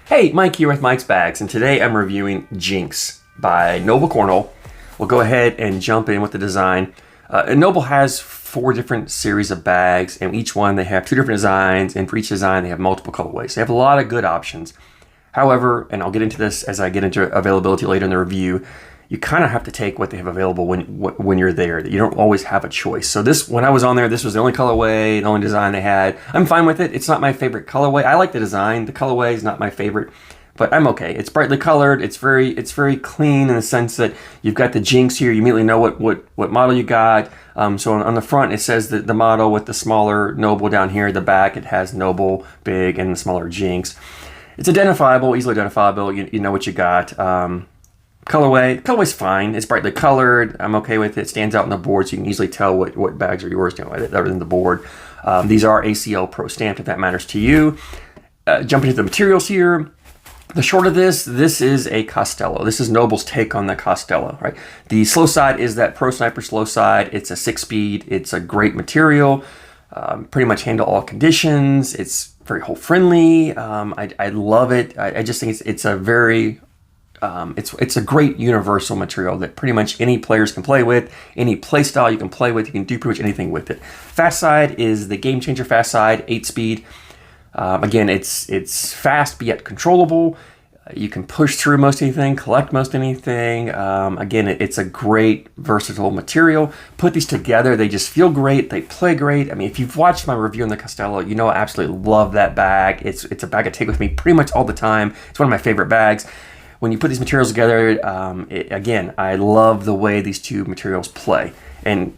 Hey, Mike here with Mike's Bags, and today I'm reviewing Jinx by Noble Cornhole. We'll go ahead and jump in with the design. Noble has 4 different series of bags, and each one they have 2 different designs, and for each design they have multiple colorways. They have a lot of good options. However, and I'll get into this as I get into availability later in the review, you kind of have to take what they have available when you're there. You don't always have a choice. So when I was on there, this was the only colorway, the only design they had. I'm fine with it. It's not my favorite colorway. I like the design. The colorway is not my favorite, but I'm okay. It's brightly colored. It's very clean in the sense that you've got the Jinx here. You immediately know what model you got. So on the front, it says the model with the smaller Noble down here. The back, it has Noble, big, and the smaller Jinx. It's identifiable, easily identifiable. You know what you got. Colorway's fine. It's brightly colored. I'm okay with it. It stands out on the board, so you can easily tell what bags are yours, other than the board. These are ACL Pro stamped, if that matters to you. Jumping into the materials here. The short of this is a Costello. This is Noble's take on the Costello, right? The slow side is that Pro Sniper slow side. It's a 6-speed. It's a great material. Pretty much handle all conditions. It's very hole friendly. I love it. I just think it's a very it's a great universal material that pretty much any players can play with, any play style you can play with, you can do pretty much anything with it. Fast side is the game changer fast side, 8-speed. Again, it's fast but yet controllable. You can push through most anything, collect most anything. Again, it's a great versatile material. Put these together, they just feel great, they play great. I mean, if you've watched my review on the Costello, you know I absolutely love that bag. It's a bag I take with me pretty much all the time. It's one of my favorite bags. When you put these materials together, again, I love the way these 2 materials play. And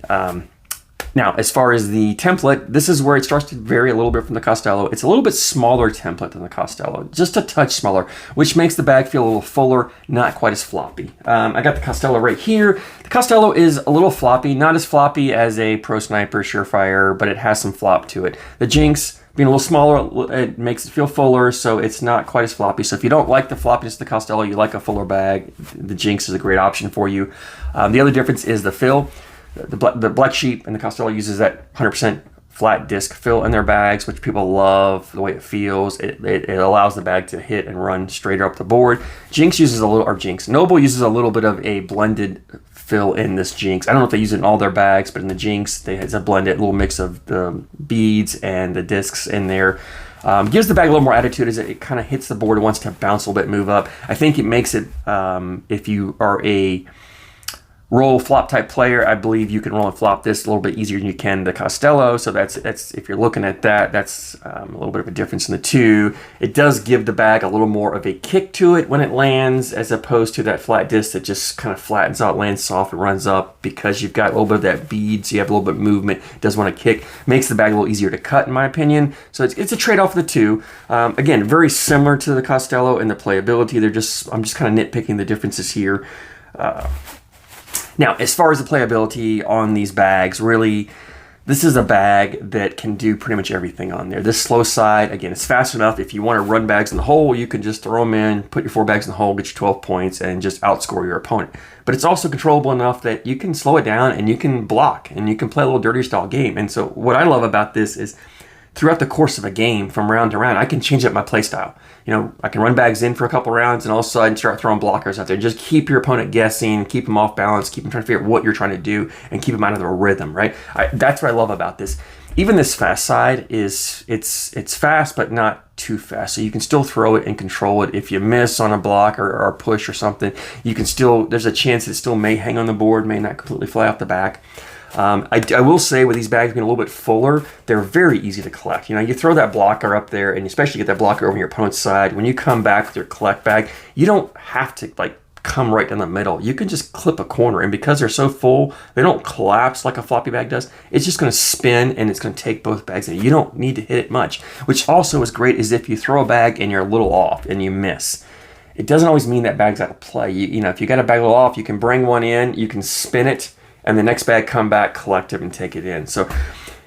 now, as far as the template, this is where it starts to vary a little bit from the Costello. It's a little bit smaller template than the Costello, just a touch smaller, which makes the bag feel a little fuller, not quite as floppy. I got the Costello right here. The Costello is a little floppy, not as floppy as a Pro Sniper Surefire, but it has some flop to it. The Jinx, being a little smaller, it makes it feel fuller, so it's not quite as floppy. So if you don't like the floppiness of the Costello, you like a fuller bag, the Jinx is a great option for you. The other difference is the fill. The Black Sheep and the Costello uses that 100% flat disc fill in their bags, which people love the way it feels. It allows the bag to hit and run straight up the board. Noble uses a little bit of a blended fill in this Jinx. I don't know if they use it in all their bags, but in the Jinx, it's a blended little mix of the beads and the discs in there. Gives the bag a little more attitude as it kind of hits the board and wants to bounce a little bit, move up. I think it makes it, if you are a roll flop type player, I believe you can roll and flop this a little bit easier than you can the Costello. So that's if you're looking at that, that's a little bit of a difference in the 2. It does give the bag a little more of a kick to it when it lands, as opposed to that flat disc that just kind of flattens out, lands soft, and runs up, because you've got a little bit of that bead, so you have a little bit of movement. It does want to kick, makes the bag a little easier to cut, in my opinion. So it's a trade-off of the 2. Again, very similar to the Costello in the playability. I'm just kind of nitpicking the differences here. Now, as far as the playability on these bags, really, this is a bag that can do pretty much everything on there. This slow side, again, it's fast enough. If you want to run bags in the hole, you can just throw them in, put your 4 bags in the hole, get your 12 points, and just outscore your opponent. But it's also controllable enough that you can slow it down, and you can block, and you can play a little dirtier style game. And so what I love about this is, throughout the course of a game, from round to round, I can change up my play style. You know, I can run bags in for a couple rounds and all of a sudden start throwing blockers out there. Just keep your opponent guessing, keep them off balance, keep them trying to figure out what you're trying to do, and keep them out of the rhythm, right? That's what I love about this. Even this fast side it's fast, but not too fast. So you can still throw it and control it. If you miss on a block or push or something, you can still, there's a chance it still may hang on the board, may not completely fly off the back. I will say, with these bags being a little bit fuller, they're very easy to collect. You know, you throw that blocker up there, and especially get that blocker over your opponent's side. When you come back with your collect bag, you don't have to come right down the middle. You can just clip a corner, and because they're so full, they don't collapse like a floppy bag does. It's just going to spin, and it's going to take both bags in. You don't need to hit it much, which also is great is if you throw a bag and you're a little off and you miss. It doesn't always mean that bag's out of play. You know, if you got a bag a little off, you can bring one in, you can spin it, and the next bag come back, collect it, and take it in. So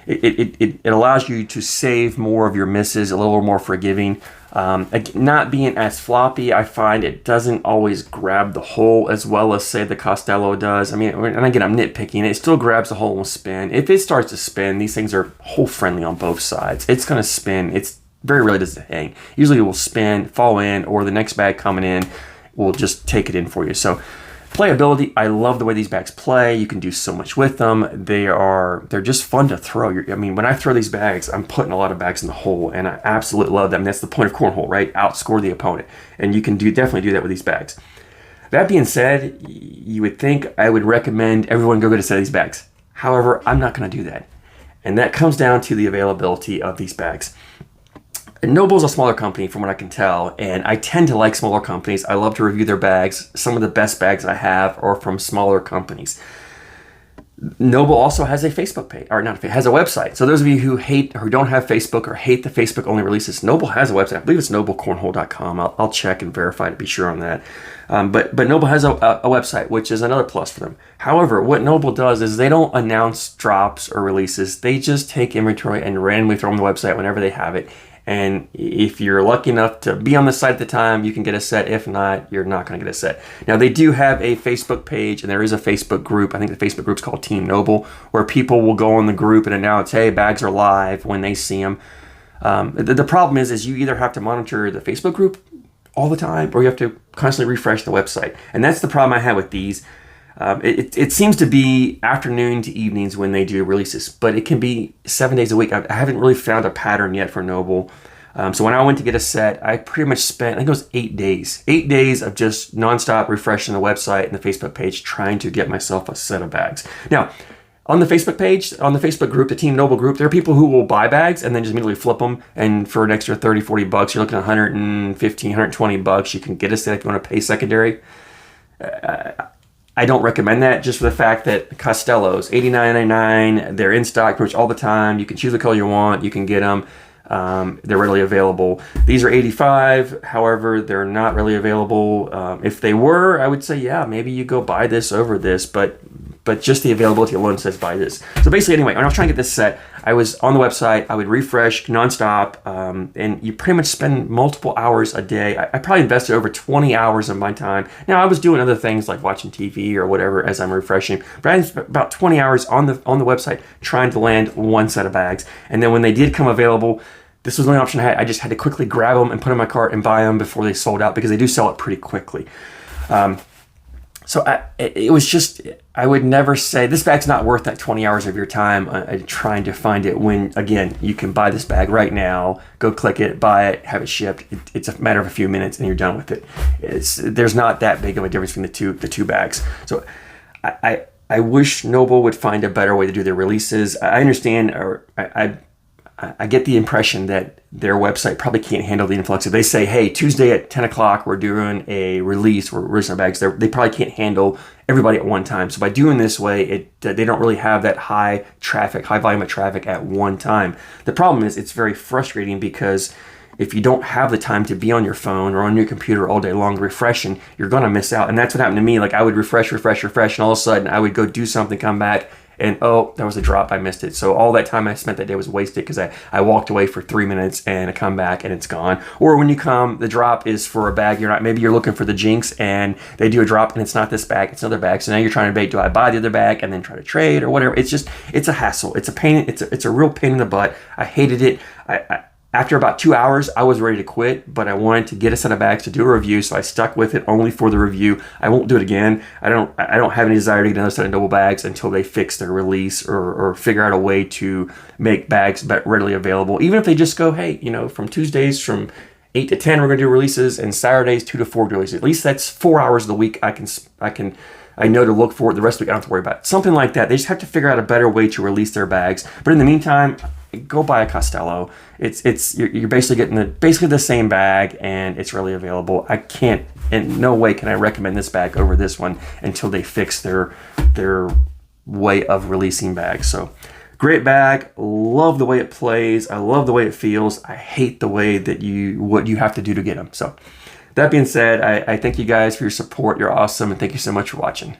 it allows you to save more of your misses, a little more forgiving. Not being as floppy, I find it doesn't always grab the hole as well as, say, the Costello does. I mean, and again, I'm nitpicking. It still grabs the hole and will spin. If it starts to spin, these things are hole friendly on both sides. It's going to spin. It's very rarely does it hang. Usually it will spin, fall in, or the next bag coming in will just take it in for you. So playability, I love the way these bags play. You can do so much with them. They're just fun to throw. I mean, when I throw these bags, I'm putting a lot of bags in the hole, and I absolutely love them. That's the point of cornhole, right? Outscore the opponent, and you can definitely do that with these bags. That being said, you would think I would recommend everyone go get a set of these bags. However, I'm not going to do that, and that comes down to the availability of these bags. Noble's a smaller company from what I can tell, and I tend to like smaller companies. I love to review their bags. Some of the best bags I have are from smaller companies. Noble also has a Facebook page, or not, has a website. So those of you who don't have Facebook or hate the Facebook only releases, Noble has a website. I believe it's noblecornhole.com. I'll check and verify to be sure on that. But Noble has a website, which is another plus for them. However, what Noble does is they don't announce drops or releases. They just take inventory and randomly throw them on the website whenever they have it. And if you're lucky enough to be on the site at the time, you can get a set. If not, you're not going to get a set. Now, they do have a Facebook page, and there is a Facebook group. I think the Facebook group's called Team Noble, where people will go on the group and announce, hey, bags are live when they see them. The problem is you either have to monitor the Facebook group all the time, or you have to constantly refresh the website. And that's the problem I had with these. It seems to be afternoon to evenings when they do releases, but it can be 7 days a week. I haven't really found a pattern yet for Noble. So when I went to get a set, I pretty much spent, I think it was 8 days. 8 days of just nonstop refreshing the website and the Facebook page, trying to get myself a set of bags. Now, on the Facebook page, on the Facebook group, the Team Noble group, there are people who will buy bags and then just immediately flip them. And for an extra 30, 40 bucks, you're looking at 115, 120 bucks. You can get a set if you want to pay secondary. I don't recommend that, just for the fact that Costello's $89.99, they're in stock pretty much all the time. You can choose the color you want, you can get them. They're readily available. These are $85, however, they're not really available. If they were, I would say, yeah, maybe you go buy this over this, but just the availability alone says buy this. So basically, anyway, when I was trying to get this set, I was on the website, I would refresh nonstop, and you pretty much spend multiple hours a day. I probably invested over 20 hours of my time. Now, I was doing other things like watching TV or whatever as I'm refreshing, but I spent about 20 hours on the website trying to land one set of bags. And then when they did come available, this was the only option I had. I just had to quickly grab them and put them in my cart and buy them before they sold out, because they do sell it pretty quickly. So it was just, I would never say, this bag's not worth that 20 hours of your time trying to find it, when, again, you can buy this bag right now, go click it, buy it, have it shipped. It's a matter of a few minutes and you're done with it. There's not that big of a difference between the two bags. So I wish Noble would find a better way to do their releases. I understand, or I get the impression that their website probably can't handle the influx. If they say, hey, Tuesday at 10 o'clock, we're doing a release, we're releasing our bags, they probably can't handle everybody at one time. So by doing this way, they don't really have that high volume of traffic at one time. The problem is it's very frustrating, because if you don't have the time to be on your phone or on your computer all day long refreshing, you're going to miss out. And that's what happened to me. Like, I would refresh, and all of a sudden I would go do something, come back, and oh, that was a drop, I missed it. So all that time I spent that day was wasted, because I walked away for 3 minutes and I come back and it's gone. Or when you come, the drop is for a bag maybe you're looking for the Jinx and they do a drop and it's not this bag, it's another bag. So now you're trying to debate, do I buy the other bag and then try to trade or whatever? It's a hassle. It's a pain. It's a real pain in the butt. I hated it. After about 2 hours, I was ready to quit, but I wanted to get a set of bags to do a review, so I stuck with it only for the review. I won't do it again. I don't have any desire to get another set of Noble bags until they fix their release or figure out a way to make bags readily available. Even if they just go, hey, from Tuesdays from 8 to 10 we're going to do releases, and Saturdays 2 to 4 releases. At least that's 4 hours of the week I know to look for. The rest of the week I don't have to worry about it. Something like that. They just have to figure out a better way to release their bags. But in the meantime, go buy a Costello. You're basically getting basically the same bag, and it's really available. I can't, in no way can I recommend this bag over this one until they fix their way of releasing bags. So great bag. Love the way it plays. I love the way it feels. I hate the way that what you have to do to get them. So that being said, I thank you guys for your support. You're awesome, and thank you so much for watching.